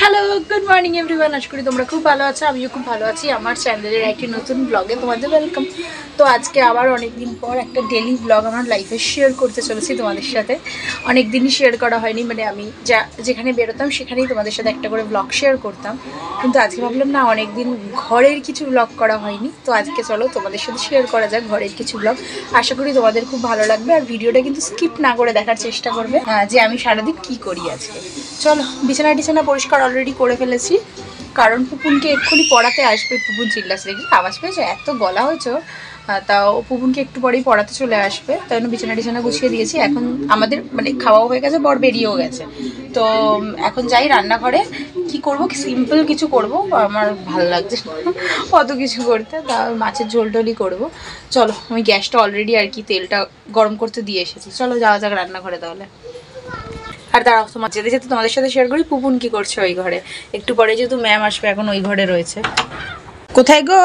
Hello good morning everyone, আশা করি তোমরা খুব ভালো আছো। আমিও খুব ভালো আছি। আমার চ্যানেলের একটি নতুন ব্লগে তোমাদের ওয়েলকাম। তো আজকে আবার অনেকদিন পর একটা ডেলি ব্লগ আমার লাইফে শেয়ার করতে চলেছি তোমাদের সাথে। অনেক দিনই শেয়ার করা হয়নি, মানে আমি যেখানে বেরোতাম সেখানেই তোমাদের সাথে একটা করে ব্লগ শেয়ার করতাম, কিন্তু আজকে ভাবলাম না, অনেকদিন ঘরের কিছু ব্লগ করা হয়নি, তো আজকে চলো তোমাদের সাথে শেয়ার করা যাক ঘরের কিছু ব্লগ। আশা করি তোমাদের খুব ভালো লাগবে, আর ভিডিওটা কিন্তু স্কিপ না করে দেখার চেষ্টা করবে যে আমি সারাদিন কি করি আজকে। চলো, বিছানা পরিষ্কার অলরেডি করে ফেলেছি, কারণ পুপুনকে এক্ষুনি পড়াতে আসবে। পুপুন চিল্লাছে, দেখি আওয়াজ পেয়েছে, এত গলা হয়েছে, তাও পুপুনকে একটু পরেই পড়াতে চলে আসবে, তাই জন্য বিছানা গুছিয়ে দিয়েছি। এখন আমাদের মানে খাওয়াও হয়ে গেছে, বর বেরিয়েও গেছে, তো এখন যাই রান্নাঘরে। কি করব, সিম্পল কিছু করব, আমার ভালো লাগছে অত কিছু করতে, তা মাছের ঝোল টোলই করবো। চলো, আমি গ্যাসটা অলরেডি আর কি তেলটা গরম করতে দিয়ে এসেছি, চলো যাওয়া যাক রান্নাঘরে তাহলে। আর দাঁড়াও, তোমার যেতে যেতে তোমাদের সাথে শেয়ার করি পুপুন কি করছে ওই ঘরে। একটু পরে যেহেতু ম্যাম আসবে, এখন ওই ঘরে রয়েছে। কোথায় গো?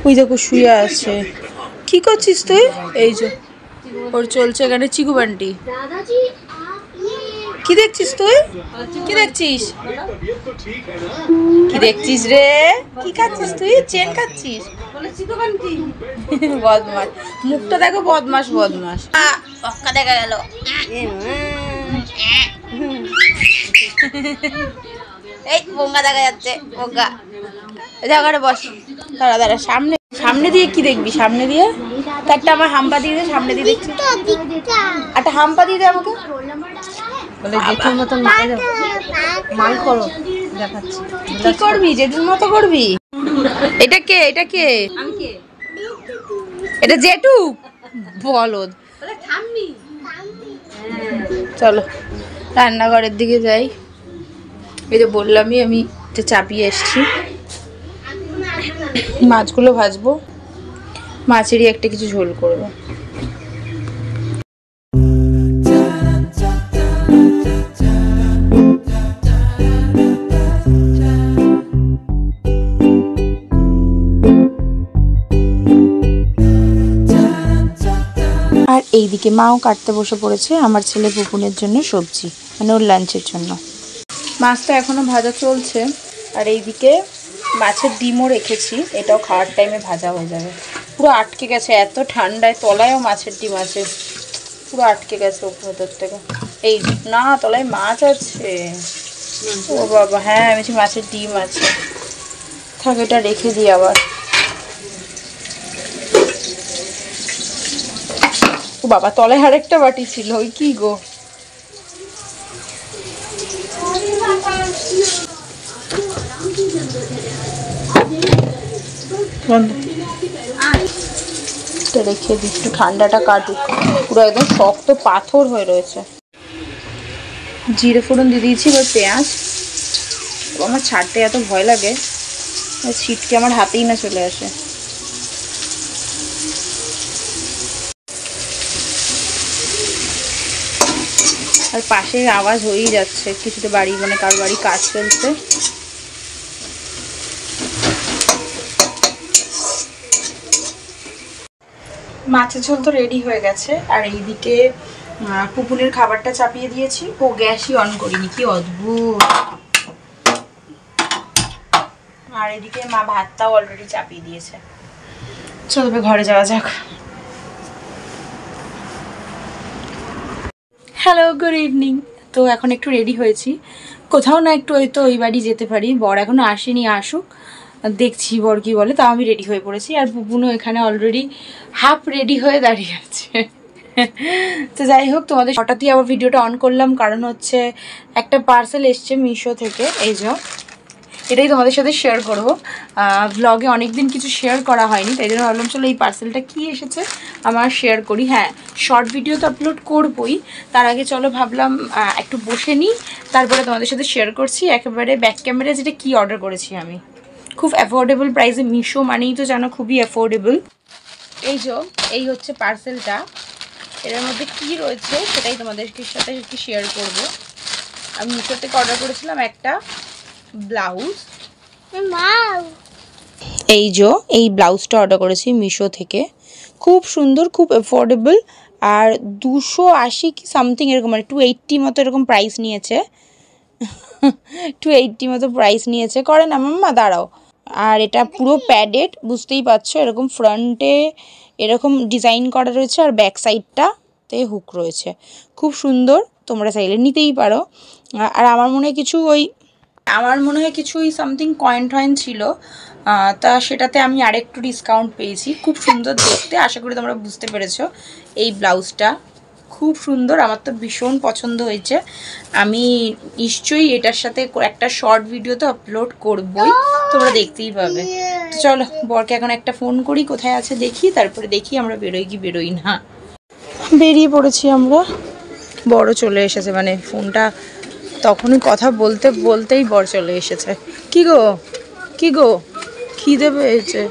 ওই দেখো শুয়ে আছে। কি করছিস তুই? এই যে ওর চলছে এখানে চিকু বান্টি। কি দেখছিস তুই? কি দেখছিস? কি দেখছিস রে? কি খাচ্ছিস তুই? চেন খাচ্ছিস? বদমাস, মুখটা দেখো, বদমাস বদমাস। পক্কা দেখা গেল। এই বঙ্গা দেখা যাচ্ছে, বঙ্গা। জায়গাটা বস, দাঁড়া সামনে সামনে দিয়ে কি দেখবি? সামনে দিয়ে একটা আমার হাম্পা দিয়ে দে, সামনে দিয়ে দেখছি একটা হাম্পা দিয়ে দে আমাকে। বলে জেঠুর মতন মাল করো দেখাচ্ছি। কি করবি? জেঠুর মতো করবি? এটা কে? এটা কে? এটা জেঠু বলদ। চলো রান্নাঘরের দিকে যাই। এই যে বললামই আমি চাপিয়ে এসছি, মাছগুলো ভাজবো, মাছেরই একটা কিছু ঝোল করবো। আর এইদিকে মাও কাটতে বসে পড়েছে আমার ছেলে পুপুনের জন্য সবজি, মানে ওর লাঞ্চের জন্য। মাছটা এখনো ভাজা চলছে, আর এইদিকে মাছের ডিমও রেখেছি, এটাও খাওয়ার টাইমে ভাজা হয়ে যাবে। পুরো আটকে গেছে, এত ঠান্ডায় তলায়ও মাছের ডিম আছে, পুরো আটকে গেছে ভেতর থেকে। এই না, তলায় মাছ আছে। ও বাবা, হ্যাঁ আমি মাছের ডিম আছে, থাক এটা রেখে দিই আবার। ও বাবা, তলায় আরেকটা বাটি ছিল, ওই কি গো। রেখে দিই, একটু ঠান্ডাটা কাটুক। পুরো একদম শক্ত পাথর হয়ে রয়েছে। জিরে ফোড়ন দিয়ে দিয়েছি, এবার পেঁয়াজ। আমার ছাড়তে এত ভয় লাগে, ছিটকে আমার হাতেই না চলে আসে। আর পাশে আওয়াজ হয়েই যাচ্ছে, কিছুতে বাড়ি মানে কার বাড়ি কাজ চলছে। মাছের ঝোল তো রেডি হয়ে গেছে, আর এইদিকে পুপুনের খাবারটা চাপিয়ে দিয়েছি। ও গ্যাসই অন করিনি, কি অদ্ভুত। আর এদিকে মা ভাতটাও অলরেডি চাপিয়ে দিয়েছে। চলো তবে ঘরে যাওয়া যাক। Hello good evening. তো এখন একটু রেডি হয়েছি, কোথাও না একটু হয়তো ওই বাড়ি যেতে পারি। বর এখনো আসেনি, আসুক, দেখছি বর কি বলে। তাও আমি রেডি হয়ে পড়েছি, আর পুপুনও এখানে অলরেডি হাফ রেডি হয়ে দাঁড়িয়ে আছে। তো যাই হোক, তোমাদের হঠাৎই আবার ভিডিওটা অন করলাম, কারণ হচ্ছে একটা পার্সেল এসছে মিশো থেকে। এই যে এটাই তোমাদের সাথে শেয়ার করবো। ব্লগে অনেকদিন কিছু শেয়ার করা হয়নি, তাই জন্য ভাবলাম চলো এই পার্সেলটা কি এসেছে আমার শেয়ার করি। হ্যাঁ, শর্ট ভিডিও তো আপলোড করবোই, তার আগে চলো ভাবলাম একটু বসে নিই, তারপরে তোমাদের সাথে শেয়ার করছি। একেবারে ব্যাক ক্যামেরা যেটা কি অর্ডার করেছি আমি, খুব অ্যাফোর্ডেবল প্রাইসে। মিশো মানেই তো জানো খুবই অ্যাফোর্ডেবল। এই হচ্ছে পার্সেলটা, এর মধ্যে কি রয়েছে সেটাই তোমাদেরকে সাথে একটু শেয়ার করবো। আমি মিশো থেকে অর্ডার করেছিলাম একটা ব্লাউজ। এই ব্লাউজটা অর্ডার করেছি মিশো থেকে, খুব সুন্দর, খুব অ্যাফোর্ডেবল, আর 280 কি সামথিং এরকম, মানে 280 মতো এরকম প্রাইস নিয়েছে। 280 মতো প্রাইস নিয়েছে। করে না মাম্মা, দাঁড়াও। আর এটা পুরো প্যাডেড, বুঝতেই পারছো, এরকম ফ্রন্টে এরকম ডিজাইন করা রয়েছে আর ব্যাক সাইডটাতে হুক রয়েছে, খুব সুন্দর, তোমরা চাইলে নিতেই পারো। আর আমার মনে হয় কিছু সামথিং কয়েন টয়েন ছিল, তা সেটাতে আমি আরেকটু ডিসকাউন্ট পেয়েছি। খুব সুন্দর দেখতে, আশা করি তোমরা বুঝতে পেরেছো। এই ব্লাউজটা খুব সুন্দর, আমার তো ভীষণ পছন্দ হয়েছে। আমি নিশ্চয়ই এটার সাথে একটা শর্ট ভিডিও তো আপলোড করবই, তোমরা দেখতেই পাবে। তো চলো বরকে এখন একটা ফোন করি, কোথায় আছে দেখি, তারপরে দেখি আমরা বেরোই কি বেরোই না। বেরিয়ে পড়েছি আমরা, বড় চলে এসেছে, মানে ফোনটা তখনই কথা বলতে বলতেই বর চলে এসেছে। কি গো খিদে পেয়েছে,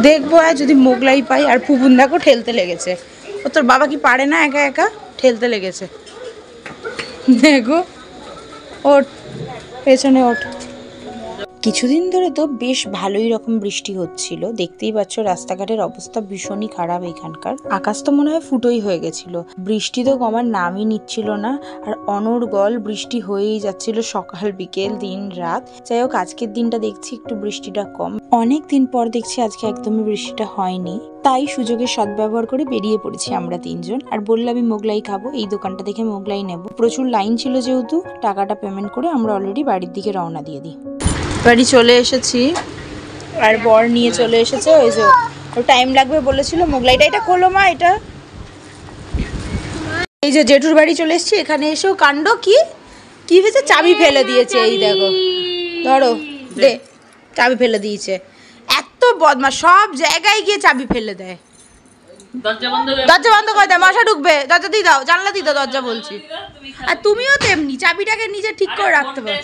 দেখবো যদি মোগলাই পাই। আর পুপুন দেখো ঠেলতে লেগেছে, ও তোর বাবা কি পারে না একা একা, ঠেলতে লেগেছে। দেখো ওঠ, পেছনে ওঠ। কিছুদিন ধরে তো বেশ ভালোই রকম বৃষ্টি হচ্ছিল, দেখতেই পাচ্ছ রাস্তাঘাটের অবস্থা ভীষণই খারাপ এখানকার। আকাশ তো মনে হয় ফুটোই হয়ে গেছিল, বৃষ্টি তো কমার নামই নিচ্ছিল না, আর অনর্গল বৃষ্টি হয়েই যাচ্ছিল সকাল বিকেল দিন রাত। যাই হোক আজকের দিনটা দেখছি একটু বৃষ্টিটা কম, অনেক দিন পর দেখছি আজকে একদমই বৃষ্টিটা হয়নি। তাই সুযোগের সদ্ব্যবহার করে বেরিয়ে পড়েছি আমরা তিনজন, আর বললাম আমি মোগলাই খাবো, এই দোকানটা দেখে মোগলাই নেব। প্রচুর লাইন ছিল যেহেতু, টাকাটা পেমেন্ট করে আমরা অলরেডি বাড়ির দিকে রওনা দিয়ে দিই। বাড়ি চলে এসেছি, আর বর নিয়ে চলে এসেছে। ওই যে ও টাইম লাগবে বলেছিল, মোগলাইটা এটা খোলো মা, এটা এই যে জেঠুর বাড়ি চলে এসেছি। এখানে এসেও কাণ্ড কি হয়েছে, চাবি ফেলে দিয়েছে। এই দেখো, ধরো দে, চাবি ফেলে দিয়েছে। এত বদমাশ, সব জায়গায় গিয়ে চাবি ফেলে দেয়। দরজা বন্ধ করে দেয়, মশা ঢুকবে, দরজা দিয়ে দাও, জানলা দিয়ে দাও, দরজা বলছি। আর তুমিও তেমনি চাবিটাকে নিজে ঠিক করে রাখতে পারো।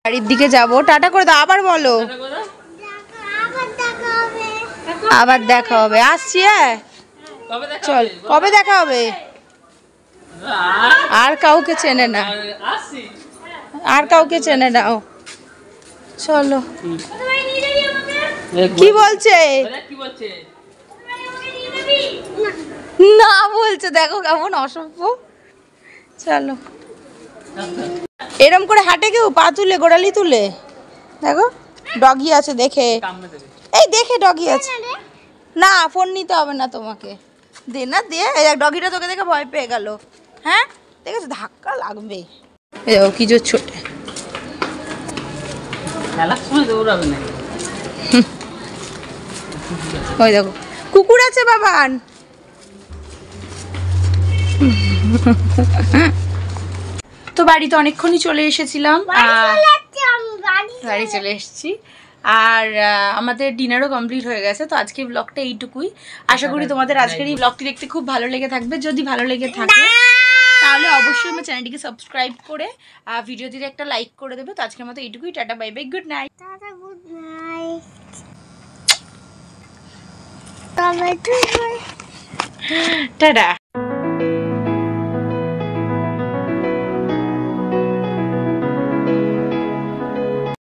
বাড়ির দিকে যাবো, টাটা করে দাও, আবার বলো, আবার দেখা হবে, আসছি। হ্যাঁ চল, কবে দেখা হবে? আর কাউকে চেনে না, আর কাউকে চেনে না। ও চলো, কি বলছে না বলছে, দেখো কেমন অসভ্য। চলো, এরম করে হাঁটে কেউ, পা তুলে গোড়ালি তুলে। দেখো ডগি আছে, দেখে এই দেখে ডগি আছে। না ফোন নিতে হবে না তোমাকে, দে না দে, ডগিটা তোকে দেখে ভয় পেয়ে গেল। হ্যাঁ দেখেছো, ধাক্কা লাগবে। এই দেখো কি জোর ছোটে, খেলার সময় দৌড়াবে না। ওই দেখো কুকুর আছে বাবান। তো বাড়িতে অনেকক্ষণই চলে এসেছিলাম, বাড়ি চলে এসেছি, আর আমাদের ডিনারও কমপ্লিট হয়ে গেছে। তো আজকে ব্লগটা এইটুকুই, আশা করি তোমাদের আজকের এই ব্লগটি দেখতে খুব ভালো লেগে থাকবে। যদি ভালো লেগে থাকে তাহলে অবশ্যই আমার চ্যানেলটিকে সাবস্ক্রাইব করে ভিডিওটিতে একটা লাইক করে দেবে। তো আজকের মতো এইটুকুই, tata bye bye, good night. Tata.